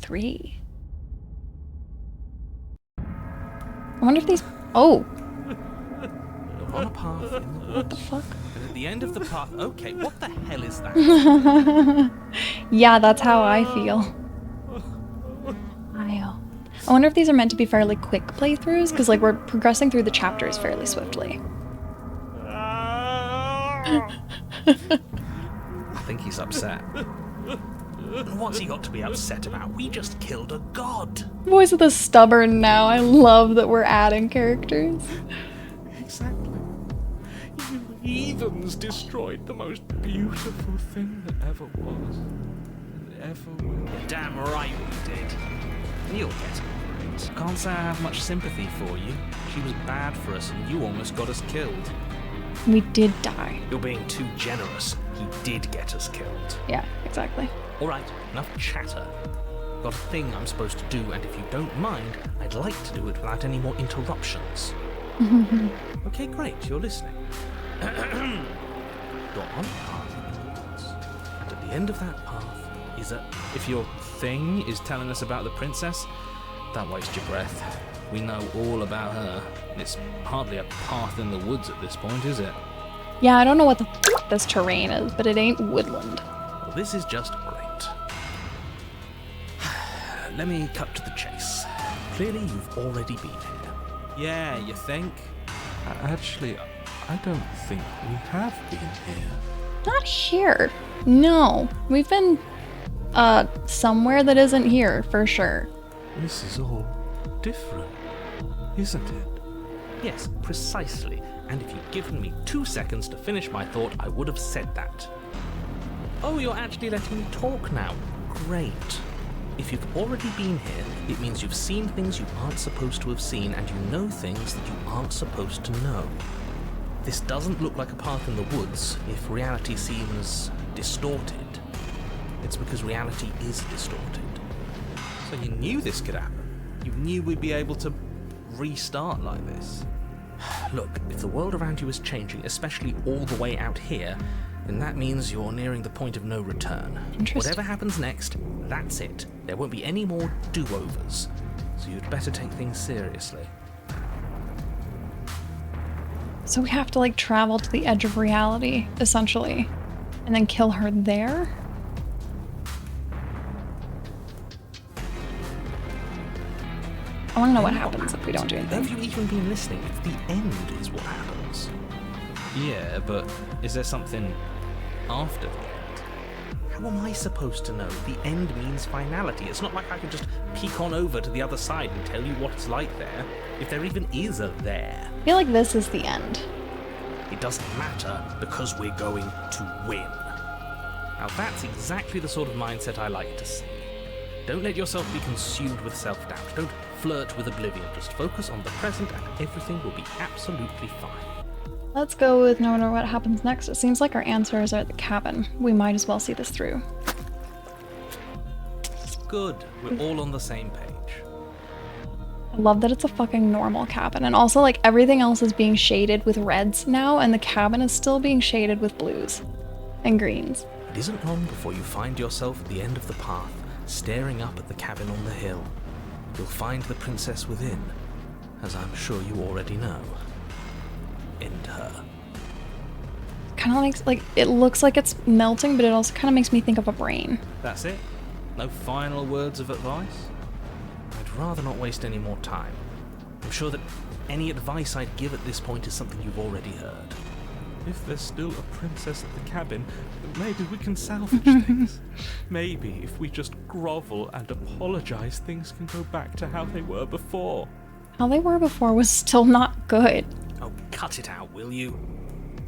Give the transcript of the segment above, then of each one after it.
3. I wonder if these... Oh! You're on a path in the woods. What the fuck? And at the end of the path... Okay, what the hell is that? Yeah, that's how I feel. I wonder if these are meant to be fairly quick playthroughs, because like we're progressing through the chapters fairly swiftly. I think he's upset. And what's he got to be upset about? We just killed a god. Voice of the Stubborn now. I love that we're adding characters. Exactly. You heathens destroyed the most beautiful thing that ever was. And ever will. You're damn right we did. You'll get over it. Can't say I have much sympathy for you. She was bad for us and you almost got us killed. We did die. You're being too generous. He did get us killed. Yeah, exactly. Alright, enough chatter. Got a thing I'm supposed to do, and if you don't mind, I'd like to do it without any more interruptions. Okay, great, you're listening. You're on a path in the woods, and at the end of that path is a... If your thing is telling us about the princess, don't waste your breath. We know all about her. It's hardly a path in the woods at this point, is it? Yeah, I don't know what the f this terrain is, but it ain't woodland. Well, this is just great. Let me cut to the chase. Clearly, you've already been here. Yeah, you think? Actually, I don't think we have been here. Not here. No. We've been, somewhere that isn't here, for sure. This is all different, isn't it? Yes, precisely. And if you'd given me 2 seconds to finish my thought, I would have said that. Oh, you're actually letting me talk now. Great. If you've already been here, it means you've seen things you aren't supposed to have seen, and you know things that you aren't supposed to know. This doesn't look like a path in the woods if reality seems distorted. It's because reality is distorted. So you knew this could happen. You knew we'd be able to restart like this. Look, if the world around you is changing, especially all the way out here, then that means you're nearing the point of no return. Whatever happens next, that's it. There won't be any more do-overs. So you'd better take things seriously. So we have to like travel to the edge of reality, essentially, and then kill her there? I want to know what happens if we don't do anything. Have you even been listening? If the end is what happens. Yeah, but is there something after the end? How am I supposed to know? The end means finality. It's not like I can just peek on over to the other side and tell you what it's like there, if there even is a there. I feel like this is the end. It doesn't matter because we're going to win. Now that's exactly the sort of mindset I like to see. Don't let yourself be consumed with self-doubt. Don't flirt with oblivion. Just focus on the present and everything will be absolutely fine. Let's go with no matter what happens next. It seems like our answers are at the cabin. We might as well see this through. Good. We're all on the same page. I love that it's a fucking normal cabin. And also, like, everything else is being shaded with reds now, and the cabin is still being shaded with blues and greens. It isn't long before you find yourself at the end of the path, staring up at the cabin on the hill. You'll find the princess within, as I'm sure you already know. End her. Kind of like, it looks like it's melting, but it also kind of makes me think of a brain. That's it? No final words of advice? I'd rather not waste any more time. I'm sure that any advice I'd give at this point is something you've already heard. If there's still a princess at the cabin, maybe we can salvage things. Maybe if we just grovel and apologize, things can go back to how they were before. How they were before was still not good. Oh, cut it out, will you?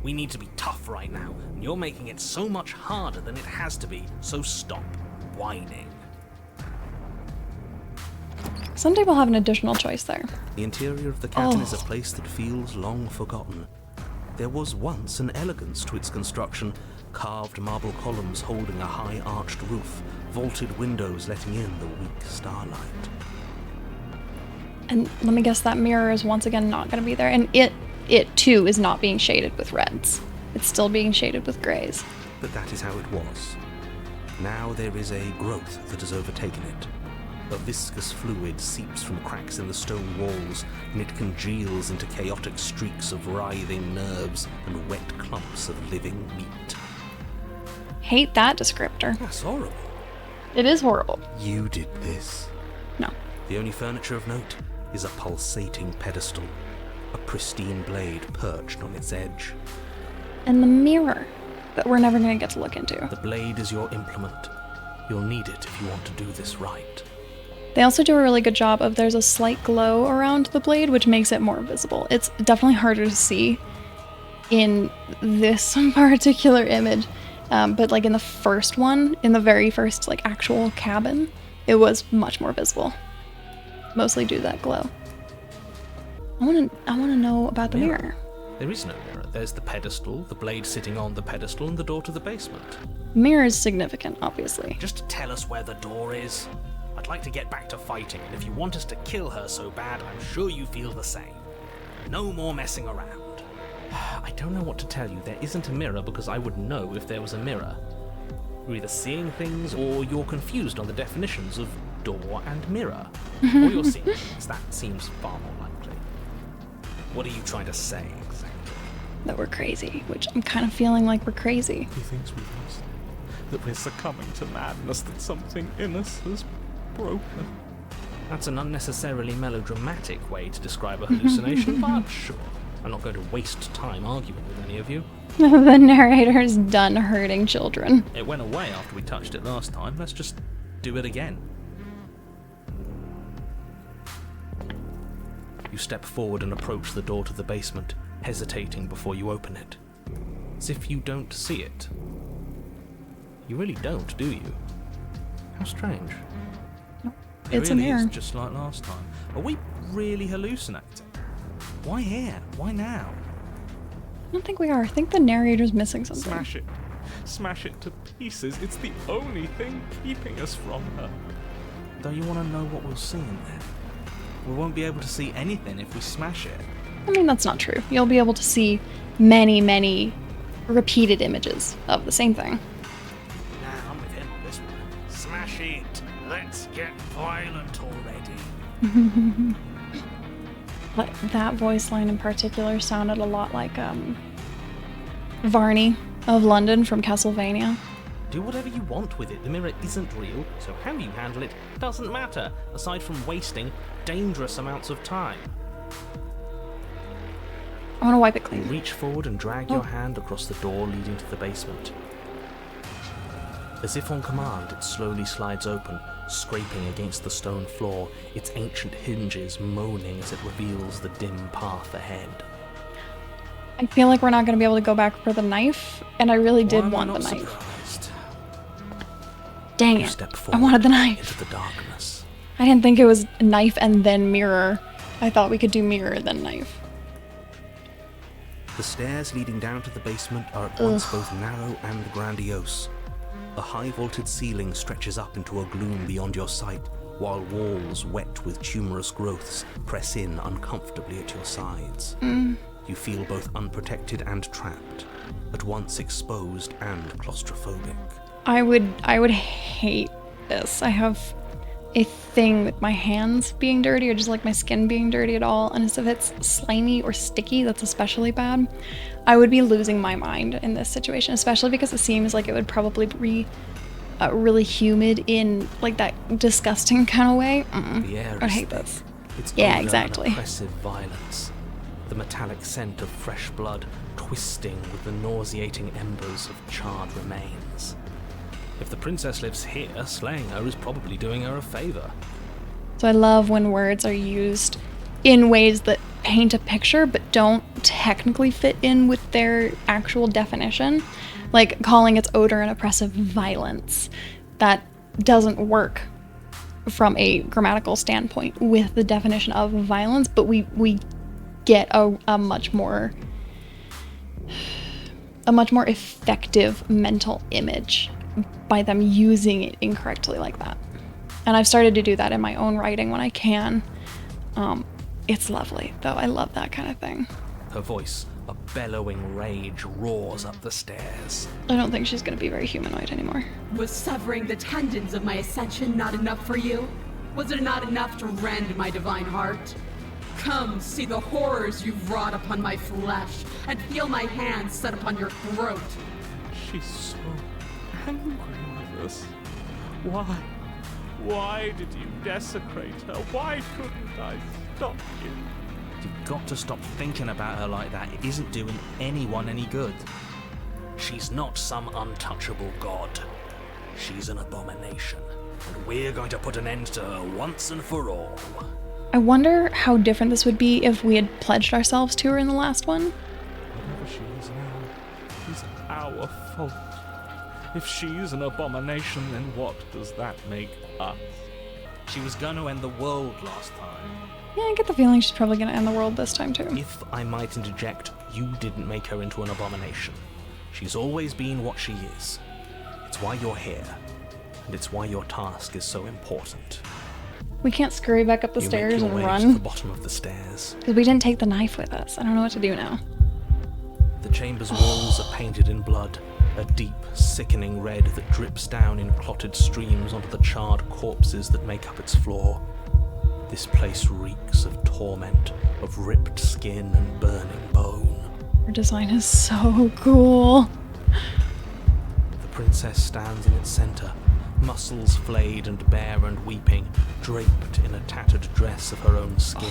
We need to be tough right now, and you're making it so much harder than it has to be, so stop whining. Someday we'll have an additional choice there. The interior of the cabin is a place that feels long forgotten. There was once an elegance to its construction, carved marble columns holding a high arched roof, vaulted windows letting in the weak starlight. And let me guess, that mirror is once again not going to be there, and it too is not being shaded with reds. It's still being shaded with grays. But that is how it was. Now there is a growth that has overtaken it. A viscous fluid seeps from cracks in the stone walls, and it congeals into chaotic streaks of writhing nerves and wet clumps of living meat. Hate that descriptor. That's horrible. It is horrible. You did this. No. The only furniture of note is a pulsating pedestal, a pristine blade perched on its edge. And the mirror that we're never going to get to look into. The blade is your implement. You'll need it if you want to do this right. They also do a really good job of there's a slight glow around the blade, which makes it more visible. It's definitely harder to see in this particular image, but like in the first one, in the very first like actual cabin, it was much more visible. Mostly due to that glow. I want to know about the mirror. There is no mirror. There's the pedestal, the blade sitting on the pedestal, and the door to the basement. Mirror is significant, obviously. Just tell us where the door is. I'd like to get back to fighting, and if you want us to kill her so bad, I'm sure you feel the same. No more messing around. I don't know what to tell you. There isn't a mirror because I would know if there was a mirror. You're either seeing things or you're confused on the definitions of door and mirror. Or you're seeing things. That seems far more likely. What are you trying to say exactly? That we're crazy, which I'm kind of feeling like we're crazy. He thinks we've lost. That we're succumbing to madness, that something in us has broken. That's an unnecessarily melodramatic way to describe a hallucination, but sure. I'm not going to waste time arguing with any of you. The narrator's done hurting children. It went away after we touched it last time. Let's just do it again. You step forward and approach the door to the basement, hesitating before you open it. As if you don't see it. You really don't, do you? How strange. It's really a mirror. Is just like last time. Are we really hallucinating? Why here? Why now? I don't think we are. I think the narrator's missing something. Smash it. Smash it to pieces. It's the only thing keeping us from her. Don't you want to know what we'll see in there? We won't be able to see anything if we smash it. I mean, that's not true. You'll be able to see many, many repeated images of the same thing. Nah, I'm with him on this one. Smash it. Let's get violent already. But that voice line in particular sounded a lot like Varney of London from Castlevania. Do whatever you want with it. The mirror isn't real, so how you handle it doesn't matter, aside from wasting dangerous amounts of time. I want to wipe it You clean. reach forward and drag your hand across the door leading to the basement. As if on command, it slowly slides open, scraping against the stone floor, its ancient hinges moaning as it reveals the dim path ahead. I feel like we're not going to be able to go back for the knife, and I really did Why am I want the not knife. surprised? Dang You it. step I forward wanted the knife. into the darkness. I didn't think it was knife and then mirror. I thought we could do mirror then knife. The stairs leading down to the basement are at once both narrow and grandiose. A high-vaulted ceiling stretches up into a gloom beyond your sight, while walls wet with tumorous growths press in uncomfortably at your sides. You feel both unprotected and trapped, at once exposed and claustrophobic. I would hate this. I have a thing with my hands being dirty or just like my skin being dirty at all, and if it's slimy or sticky, that's especially bad. I would be losing my mind in this situation, especially because it seems like it would probably be really humid in like that disgusting kind of way. The air I is hate thick. this. Its Yeah, odor exactly. and oppressive violence. The metallic scent of fresh blood twisting with the nauseating embers of charred remains. If the princess lives here, slaying her is probably doing her a favor. So I love when words are used in ways that paint a picture but don't technically fit in with their actual definition. Like calling its odor an oppressive violence. That doesn't work from a grammatical standpoint with the definition of violence, but we get a much more effective mental image by them using it incorrectly like that. And I've started to do that in my own writing when I can. It's lovely, though. I love that kind of thing. Her voice, a bellowing rage, roars up the stairs. I don't think she's going to be very humanoid anymore. Was severing the tendons of my ascension not enough for you? Was it not enough to rend my divine heart? Come, see the horrors you've wrought upon my flesh, and feel my hands set upon your throat. She's so angry with us. Why? Why did you desecrate her? Why couldn't I stop you? You've got to stop thinking about her like that. It isn't doing anyone any good. She's not some untouchable god. She's an abomination, and we're going to put an end to her once and for all. I wonder how different this would be if we had pledged ourselves to her in the last one. Whatever she is now is our fault. If she's an abomination, then what does that make us? She was going to end the world last time. Yeah, I get the feeling she's probably going to end the world this time too. If I might interject, you didn't make her into an abomination. She's always been what she is. It's why you're here, and it's why your task is so important. We can't scurry back up the You stairs make your and way run. to the bottom of the stairs. Because we didn't take the knife with us. I don't know what to do now. The chamber's walls are painted in blood, a deep, sickening red that drips down in clotted streams onto the charred corpses that make up its floor. This place reeks of torment, of ripped skin and burning bone. Her design is so cool. The princess stands in its center, muscles flayed and bare and weeping, draped in a tattered dress of her own skin.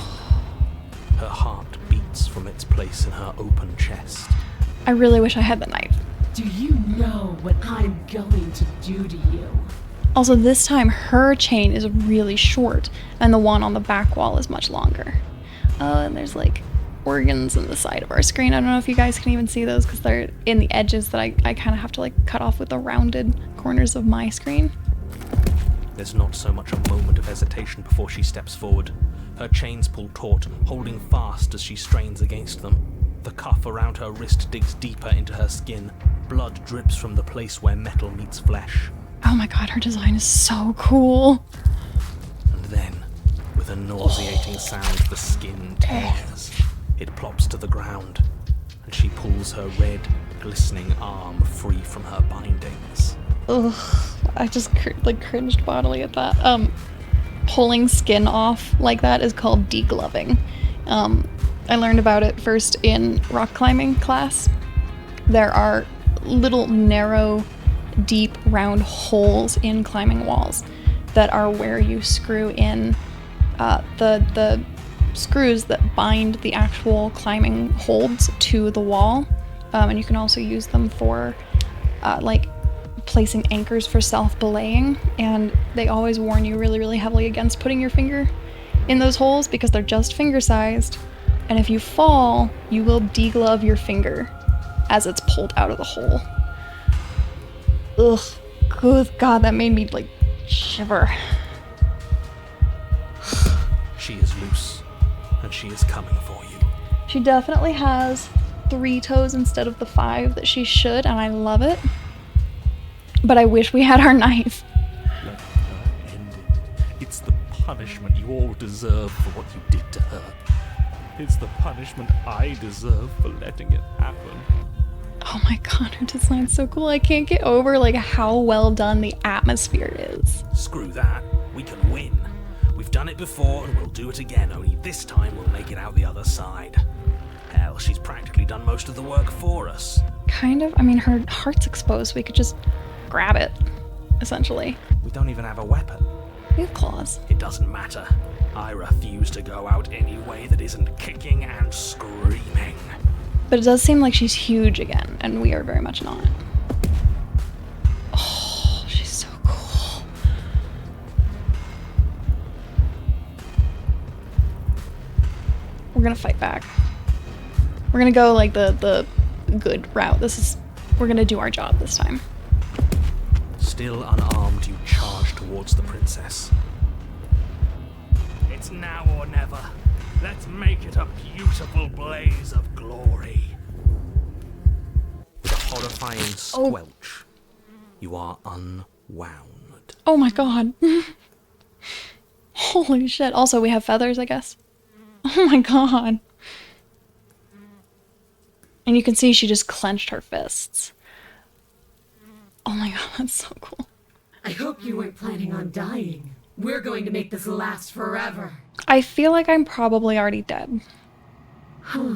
Her heart beats from its place in her open chest. I really wish I had the knife. Do you know what I'm going to do to you? Also, this time her chain is really short and the one on the back wall is much longer. And there's like organs in the side of our screen. I don't know if you guys can even see those because they're in the edges that I kind of have to like cut off with the rounded corners of my screen. There's not so much a moment of hesitation before she steps forward. Her chains pull taut, holding fast as she strains against them. The cuff around her wrist digs deeper into her skin. Blood drips from the place where metal meets flesh. Oh my god, her design is so cool. And then, with a nauseating sound, the skin tears. It plops to the ground, and she pulls her red, glistening arm free from her bindings. Ugh, I just cringed bodily at that. Pulling skin off like that is called degloving. I learned about it first in rock climbing class. There are little narrow, deep, round holes in climbing walls that are where you screw in the screws that bind the actual climbing holds to the wall. And you can also use them for like placing anchors for self-belaying, and they always warn you really, really heavily against putting your finger in those holes because they're just finger-sized, and if you fall, you will deglove your finger as it's pulled out of the hole. Ugh, good god, that made me like shiver. She is loose, and she is coming for you. She definitely has 3 toes instead of the 5 that she should, and I love it. But I wish we had our knife. Let her end it. It's the punishment you all deserve for what you did to her. It's the punishment I deserve for letting it happen. Oh my god, her design's so cool. I can't get over like how well done the atmosphere is. Screw that. We can win. We've done it before and we'll do it again, only this time we'll make it out the other side. Hell, she's practically done most of the work for us. Kind of. I mean, her heart's exposed. We could just grab it, essentially. We don't even have a weapon. We have claws. It doesn't matter. I refuse to go out any way that isn't kicking and screaming. But it does seem like she's huge again, and we are very much not. Oh, she's so cool. We're gonna fight back. We're gonna go like the good route. We're gonna do our job this time. Still unarmed, you charge towards the princess. It's now or never. Let's make it a beautiful blaze of glory. With a horrifying squelch, you are unwound. Oh my god. Holy shit. Also, we have feathers, I guess. Oh my god. And you can see she just clenched her fists. Oh my god, that's so cool. I hope you weren't planning on dying. We're going to make this last forever. I feel like I'm probably already dead. Huh.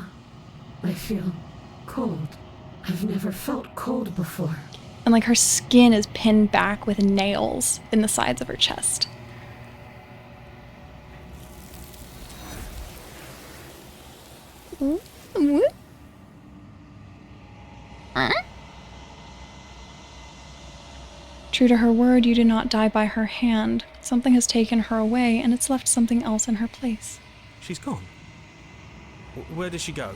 I feel cold. I've never felt cold before. And like her skin is pinned back with nails in the sides of her chest. True to her word, you do not die by her hand. Something has taken her away, and it's left something else in her place. She's gone. Where did she go?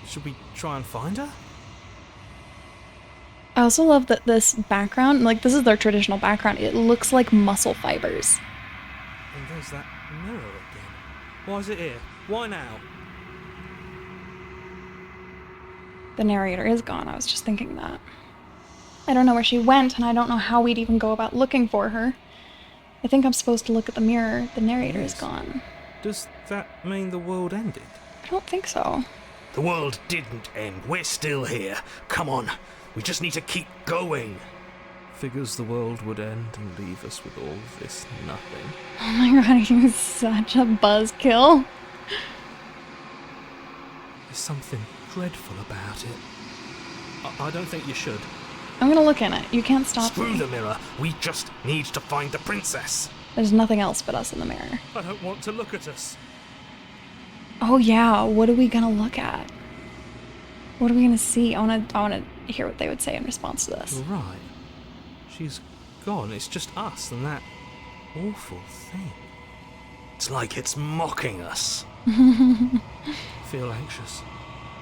Should we try and find her? I also love that this background, like this is their traditional background, it looks like muscle fibers. And there's that mirror again. Why is it here? Why now? The narrator is gone, I was just thinking that. I don't know where she went, and I don't know how we'd even go about looking for her. I think I'm supposed to look at the mirror. The narrator is gone. Does that mean the world ended? I don't think so. The world didn't end. We're still here. Come on. We just need to keep going. Figures the world would end and leave us with all this nothing. Oh my god, he's such a buzzkill. There's something dreadful about it. I don't think you should. I'm gonna look in it. You can't stop Screw me. the mirror. We just need to find the princess. There's nothing else but us in the mirror. I don't want to look at us. Oh yeah, what are we gonna look at? What are we gonna see? I wanna hear what they would say in response to this. You're right. She's gone. It's just us and that awful thing. It's like it's mocking us. Feel anxious.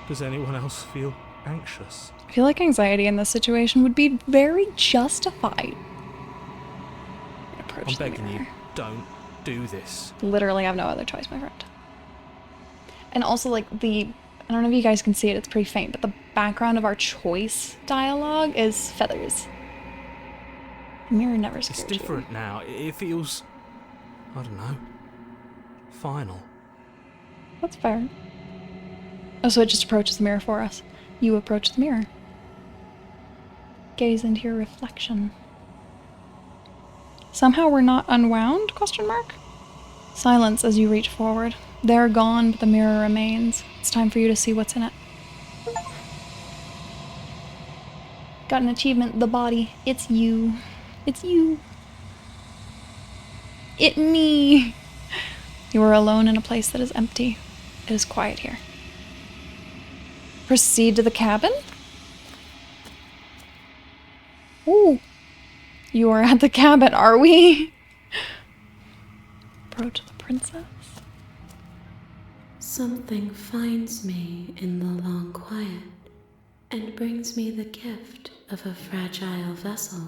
Does anyone else feel anxious? I feel like anxiety in this situation would be very justified. I'm begging you, don't do this. Literally have no other choice, my friend. And also, like, I don't know if you guys can see it, it's pretty faint, but the background of our choice dialogue is feathers. The mirror never scared It's different now. It feels, I don't know, final. That's fair. Oh, so it just approaches the mirror for us. You approach the mirror. Gaze into your reflection. Somehow we're not unwound? Question mark. Silence as you reach forward. They're gone, but the mirror remains. It's time for you to see what's in it. Got an achievement. The body. It's you. It's you. It me. You are alone in a place that is empty. It is quiet here. Proceed to the cabin? Ooh. You are at the cabin, are we? Approach the princess. Something finds me in the long quiet and brings me the gift of a fragile vessel.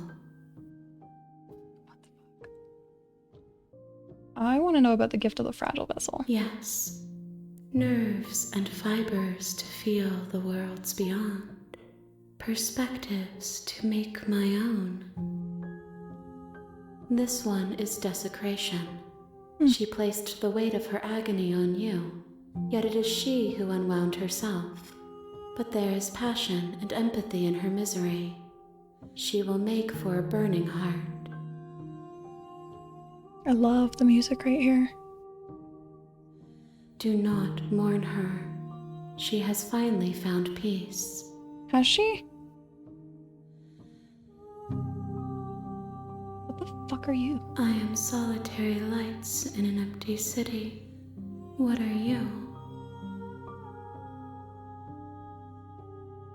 I want to know about the gift of the fragile vessel. Yes, nerves and fibers to feel the worlds beyond, perspectives to make my own. This one is desecration. She placed the weight of her agony on you, yet it is she who unwound herself. But there is passion and empathy in her misery. She will make for a burning heart. I love the music right here. Do not mourn her. She has finally found peace. Has she? What the fuck are you? I am solitary lights in an empty city. What are you?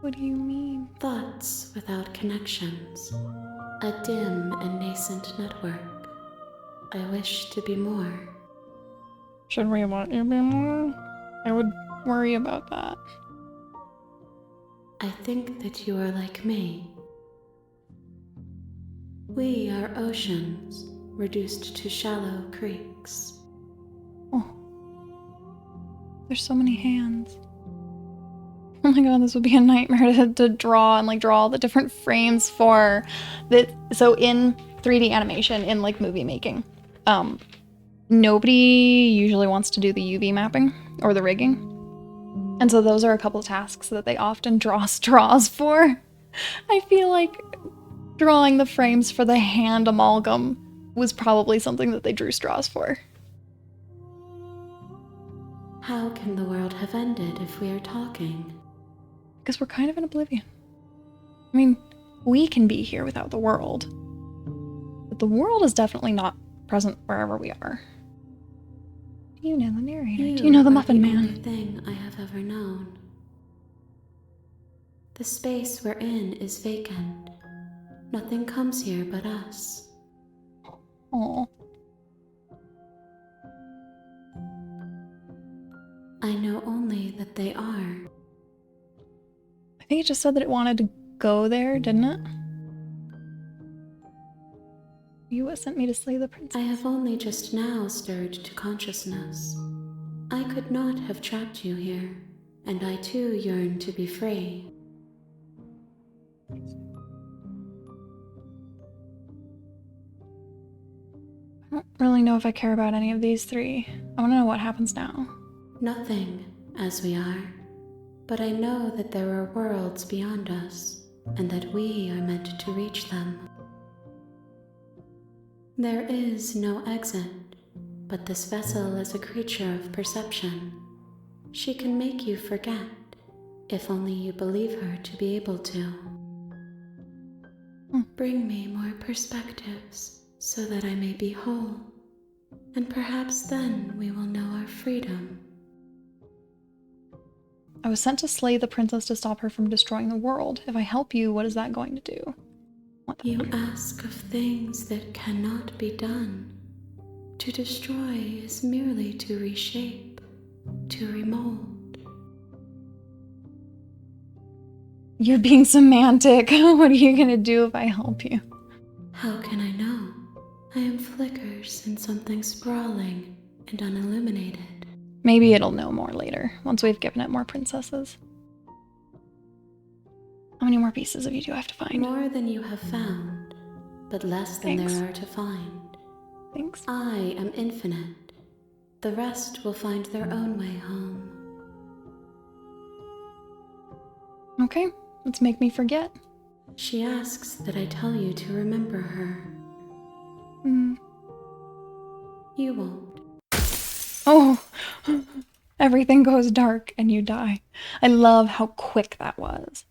What do you mean? Thoughts without connections. A dim and nascent network. I wish to be more. Should we want you to be more? I would worry about that. I think that you are like me. We are oceans, reduced to shallow creeks. Oh. There's so many hands. Oh my god, this would be a nightmare to draw and like draw all the different frames for that. So in 3D animation, in like movie making, nobody usually wants to do the UV mapping or the rigging. And so those are a couple tasks that they often draw straws for. I feel like drawing the frames for the hand amalgam was probably something that they drew straws for. How can the world have ended if we are talking? Because we're kind of in oblivion. I mean, we can be here without the world. But the world is definitely not present wherever we are. Do you know the narrator? Do you know the Muffin Man? Only thing I have ever known. The space we're in is vacant. Nothing comes here but us. Aw. I know only that they are. I think it just said that it wanted to go there, didn't it? You what sent me to slay the princess? I have only just now stirred to consciousness. I could not have trapped you here, and I too yearn to be free. I don't really know if I care about any of these three. I want to know what happens now. Nothing, as we are, but I know that there are worlds beyond us, and that we are meant to reach them. There is no exit, but this vessel is a creature of perception. She can make you forget, if only you believe her to be able to. Bring me more perspectives, so that I may be whole, and perhaps then we will know our freedom. I was sent to slay the princess to stop her from destroying the world. If I help you, what is that going to do? You ask of things that cannot be done. To destroy is merely to reshape, to remold. You're being semantic. What are you gonna do if I help you? How can I know? I am flickers in something sprawling and unilluminated. Maybe it'll know more later, once we've given it more princesses. How many more pieces of you do I have to find? More than you have found, but less than Thanks. there are to find. Thanks. I am infinite. The rest will find their own way home. Okay, let's make me forget. She asks that I tell you to remember her. You won't. Oh, everything goes dark and you die. I love how quick that was.